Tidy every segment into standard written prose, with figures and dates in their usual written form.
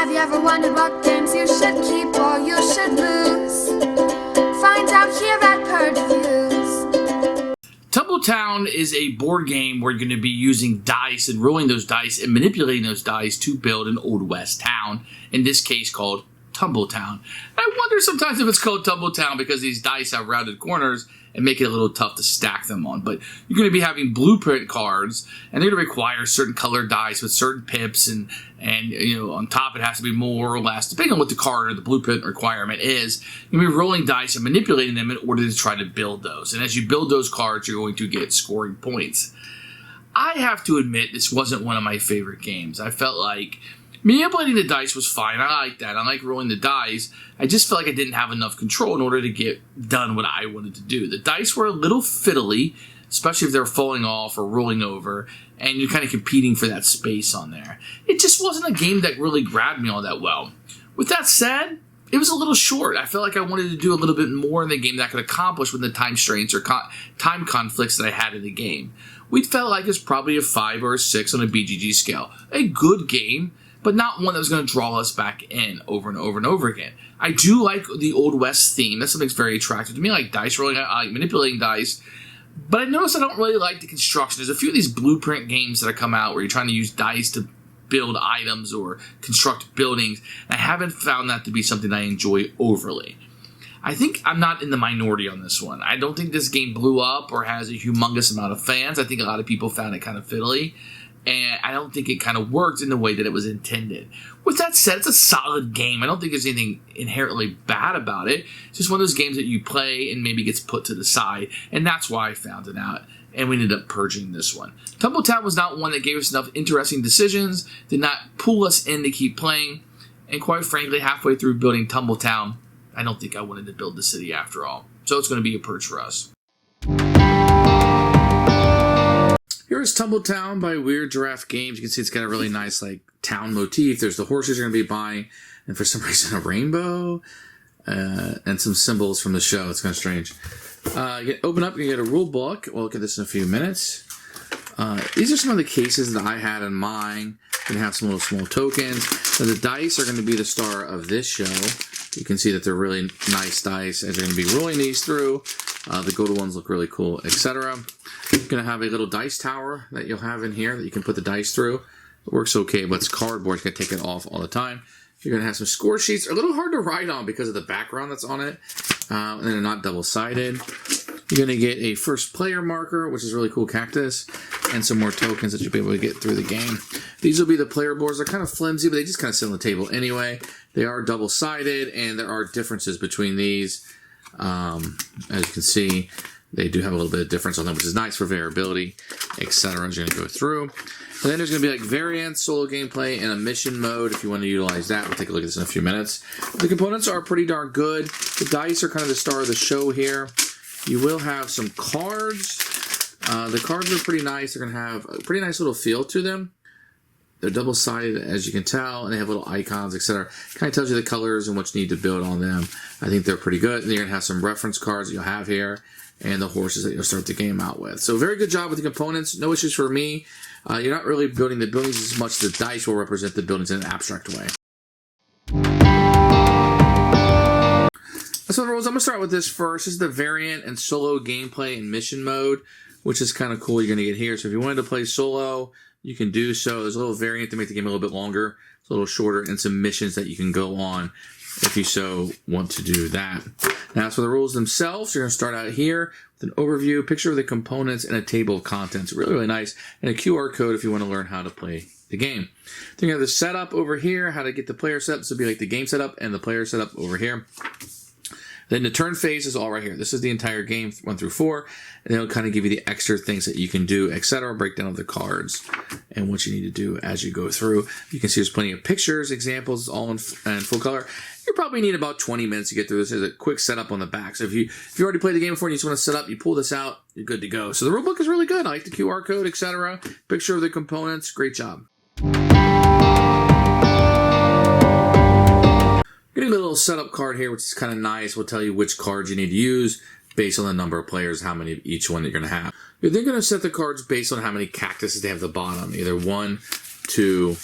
Have you ever wondered what games you should keep or you should lose? Find out here at Purge Reviews. Tumble Town is a board game where you're going to be using dice and rolling those dice and manipulating those dice to build an Old West town, in this case called Tumble Town. I wonder sometimes if it's called Tumble Town because these dice have rounded corners and make it a little tough to stack them on. But you're going to be having blueprint cards, and they're going to require certain colored dice with certain pips, and you know, on top it has to be more or less, depending on what the card or the blueprint requirement is. You're going to be rolling dice and manipulating them in order to try to build those. And as you build those cards, you're going to get scoring points. I have to admit, this wasn't one of my favorite games. I felt like manipulating the dice was fine. I like that. I like rolling the dice. I just felt like I didn't have enough control in order to get done what I wanted to do. The dice were a little fiddly, especially if they're falling off or rolling over, and you're kind of competing for that space on there. It just wasn't a game that really grabbed me all that well. With that said, it was a little short. I felt like I wanted to do a little bit more in the game that I could accomplish with the time strains or time conflicts that I had in the game. We felt like it's probably a 5 or a 6 on a BGG scale. A good game, but not one that was going to draw us back in over and over and over again. I do like the Old West theme. That's something that's very attractive to me. I like dice rolling. I like manipulating dice. But I noticed I don't really like the construction. There's a few of these blueprint games that have come out where you're trying to use dice to build items or construct buildings. I haven't found that to be something I enjoy overly. I think I'm not in the minority on this one. I don't think this game blew up or has a humongous amount of fans. I think a lot of people found it kind of fiddly, and I don't think it kind of worked in the way that it was intended. With that said, it's a solid game. I don't think there's anything inherently bad about it. It's just one of those games that you play and maybe gets put to the side, and that's why I found it out, and we ended up purging this one. Tumble Town was not one that gave us enough interesting decisions, did not pull us in to keep playing, and quite frankly, halfway through building Tumble Town, I don't think I wanted to build the city after all. So it's going to be a purge for us. Here is Tumble Town by Weird Giraffe Games. You can see it's got a really nice like town motif. There's the horses you're going to be buying, and for some reason a rainbow, and some symbols from the show. It's kind of strange. You open up, you get a rule book. We'll look at this in a few minutes. These are some of the cases that I had in mine. You're going to have some little small tokens. So the dice are going to be the star of this show. You can see that they're really nice dice as you're going to be rolling these through. The go-to ones look really cool, etc. You're going to have a little dice tower that you'll have in here that you can put the dice through. It works okay, but it's cardboard. You can take it off all the time. You're going to have some score sheets. They're a little hard to write on because of the background that's on it. And they're not double-sided. You're going to get a first player marker, which is a really cool cactus, and some more tokens that you'll be able to get through the game. These will be the player boards. They're kind of flimsy, but they just kind of sit on the table anyway. They are double-sided, and there are differences between these. As you can see, they do have a little bit of difference on them, which is nice for variability, etc. as you're going to go through. And then there's going to be like variants, solo gameplay, and a mission mode if you want to utilize that. We'll take a look at this in a few minutes. The components are pretty darn good. The dice are kind of the star of the show here. You will have some cards. The cards are pretty nice. They're going to have a pretty nice little feel to them. They're double-sided, as you can tell, and they have little icons, etc. Kind of tells you the colors and what you need to build on them. I think they're pretty good. And you're going to have some reference cards that you'll have here, and the horses that you'll start the game out with. So very good job with the components. No issues for me. You're not really building the buildings as much. The dice will represent the buildings in an abstract way. So the rules, I'm going to start with this first. This is the variant and solo gameplay and mission mode, which is kind of cool. You're going to get here. So if you wanted to play solo, you can do so. There's a little variant to make the game a little bit longer. It's a little shorter, and some missions that you can go on if you so want to do that. Now, as for the rules themselves, you're going to start out here with an overview, picture of the components, and a table of contents. Really, really nice. And a QR code if you want to learn how to play the game. Then you have the setup over here, how to get the player set up. This will be like the game setup and the player setup over here. Then the turn phase is all right here. This is the entire game, 1 through 4, and it'll kind of give you the extra things that you can do, etc. Breakdown of the cards and what you need to do as you go through. You can see there's plenty of pictures, examples, all in full color. You probably need about 20 minutes to get through this. There's a quick setup on the back. So if you already played the game before and you just want to set up, you pull this out, you're good to go. So the rulebook is really good. I like the QR code, etc. Picture of the components. Great job. Getting a little setup card here, which is kind of nice. We'll tell you which cards you need to use based on the number of players, how many of each one you're going to have. You're then going to set the cards based on how many cactuses they have at the bottom, either 1, 2,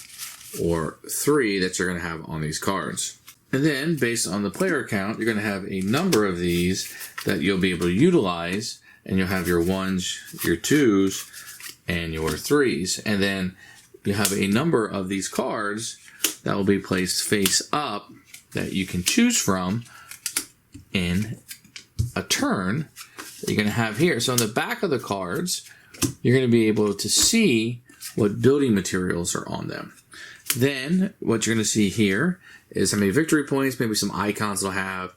or 3 that you're going to have on these cards. And then, based on the player count, you're going to have a number of these that you'll be able to utilize, and you'll have your 1s, your 2s, and your 3s. And then you have a number of these cards that will be placed face up that you can choose from in a turn that you're going to have here. So on the back of the cards, you're going to be able to see what building materials are on them. Then what you're going to see here is how many victory points, maybe some icons will have,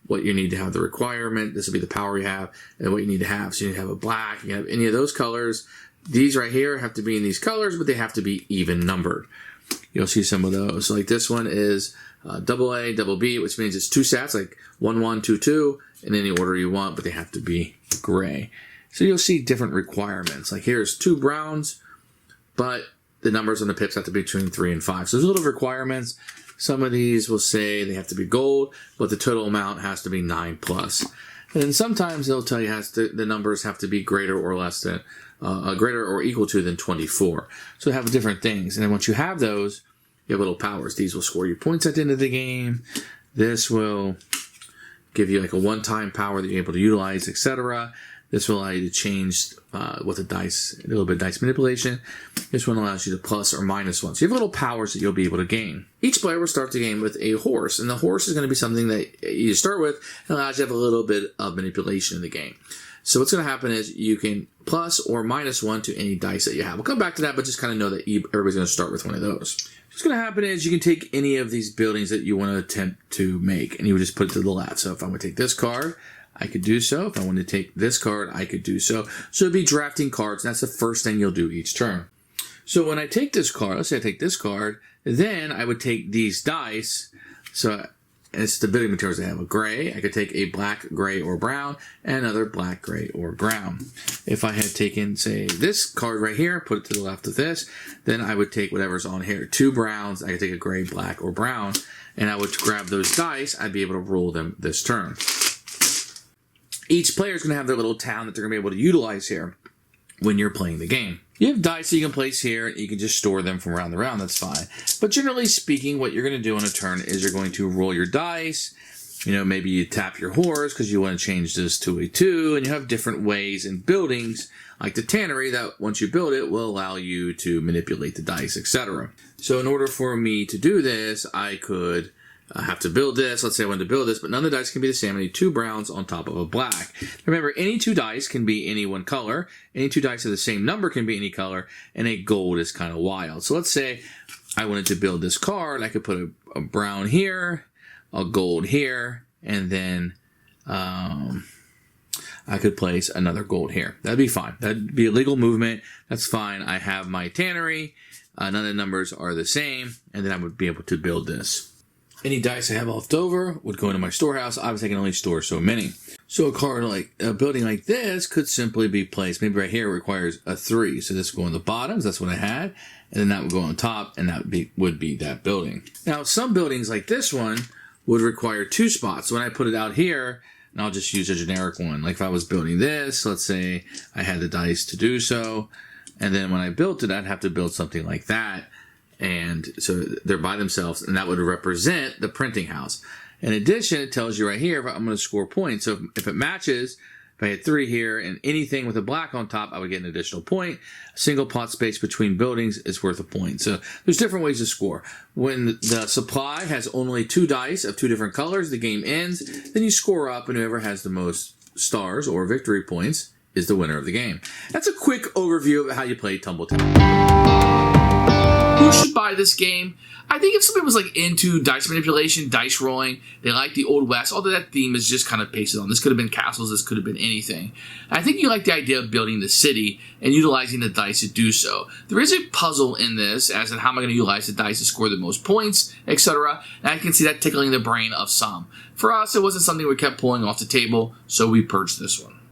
what you need to have the requirement. This will be the power you have, and what you need to have. So you need to have a black, you can have any of those colors. These right here have to be in these colors, but they have to be even numbered. You'll see some of those. So like this one is double A, double B, which means it's 2 sets, like 1, 1, 2, 2, in any order you want, but they have to be gray. So you'll see different requirements. Like here's 2 browns, but the numbers on the pips have to be between 3 and 5. So there's little requirements. Some of these will say they have to be gold, but the total amount has to be 9 plus. And then sometimes they'll tell you the numbers have to be greater or less than, greater or equal to than 24. So they have different things. And then once you have those, you have little powers. These will score you points at the end of the game. This will give you like a one-time power that you're able to utilize, etc. This will allow you to change with the dice, a little bit of dice manipulation. This one allows you to plus or minus 1. So you have little powers that you'll be able to gain. Each player will start the game with a horse, and the horse is going to be something that you start with and allows you to have a little bit of manipulation in the game. So what's going to happen is you can plus or minus 1 to any dice that you have. We'll come back to that, but just kind of know that everybody's going to start with one of those. What's going to happen is you can take any of these buildings that you want to attempt to make, and you would just put it to the left. So if I would take this card, I could do so. If I wanted to take this card, I could do so. So it'd be drafting cards, and that's the first thing you'll do each turn. So when I take this card, let's say I take this card, then I would take these dice. So it's the building materials I have. A gray, I could take a black, gray, or brown, and another black, gray, or brown. If I had taken, say, this card right here, put it to the left of this, then I would take whatever's on here. 2 browns, I could take a gray, black, or brown, and I would grab those dice. I'd be able to roll them this turn. Each player is going to have their little town that they're going to be able to utilize here when you're playing the game. You have dice that you can place here. You can just store them from round to round. That's fine. But generally speaking, what you're going to do on a turn is you're going to roll your dice. You know, maybe you tap your horse because you want to change this to a 2. And you have different ways in buildings, like the tannery, that once you build it will allow you to manipulate the dice, etc. So in order for me to do this, I could have to build this. Let's say I wanted to build this, but none of the dice can be the same. I need 2 browns on top of a black. Remember, any 2 dice can be any one color. Any 2 dice of the same number can be any color, and a gold is kind of wild. So let's say I wanted to build this card. I could put a brown here, a gold here, and then I could place another gold here. That'd be fine. That'd be a legal movement. That's fine. I have my tannery. None of the numbers are the same, and then I would be able to build this. Any dice I have left over would go into my storehouse. Obviously, I can only store so many. So a card like a building like this could simply be placed. Maybe right here it requires a 3. So this would go on the bottoms. That's what I had. And then that would go on top, and that would be that building. Now, some buildings like this one would require 2 spots. So when I put it out here, and I'll just use a generic one. Like if I was building this, let's say I had the dice to do so. And then when I built it, I'd have to build something like that. And so they're by themselves, and that would represent the printing house. In addition, it tells you right here, I'm going to score points. So if it matches, if I had 3 here and anything with a black on top, I would get an additional point. A single pot space between buildings is worth a point. So there's different ways to score. When the supply has only 2 dice of 2 different colors, the game ends. Then you score up, and whoever has the most stars or victory points is the winner of the game. That's a quick overview of how you play Tumble Town. Who should buy this game? I think if somebody was like into dice manipulation, dice rolling, they like the Old West, although that theme is just kind of pasted on. This could have been castles, this could have been anything. I think you like the idea of building the city and utilizing the dice to do so. There is a puzzle in this, as in how am I going to utilize the dice to score the most points, etc. And I can see that tickling the brain of some. For us, it wasn't something we kept pulling off the table, so we purged this one.